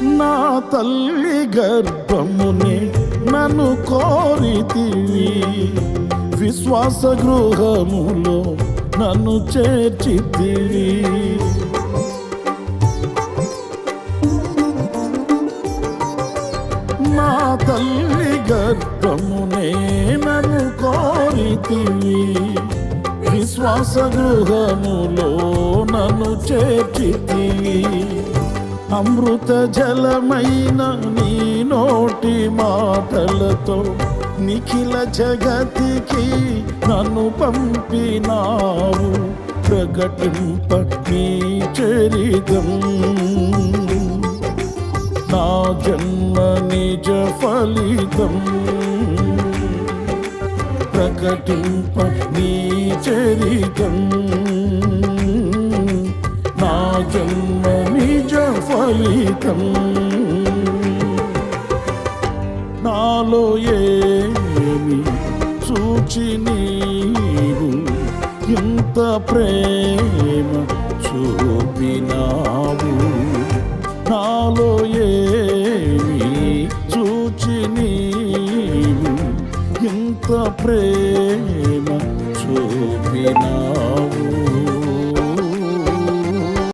నా తల్లి గర్భమునే నన్ను కోరితివి, విశ్వాస గృహములో నన్ను చేర్చితివి. నా తల్లి గర్భమునే నన్ను కోరితివి, విశ్వాస గృహములో నన్ను చేర్చితివి. అమృత జలమైన నీ నోటి మాటలతో నిఖిల జగతికి నన్ను పంపినావు. ప్రకటింప నీ చరితం, నా జన్మ నిజ ఫలితం. ప్రకటింప నీ చరితం, నా జన్మ నిజ ఫలితం. నాలో ఏమి చూచి నీవు ఇంత ప్రేమ చూపినావు. నాలో ఏమి చూచి నీవు ఇంత ప్రేమ చూపినావు.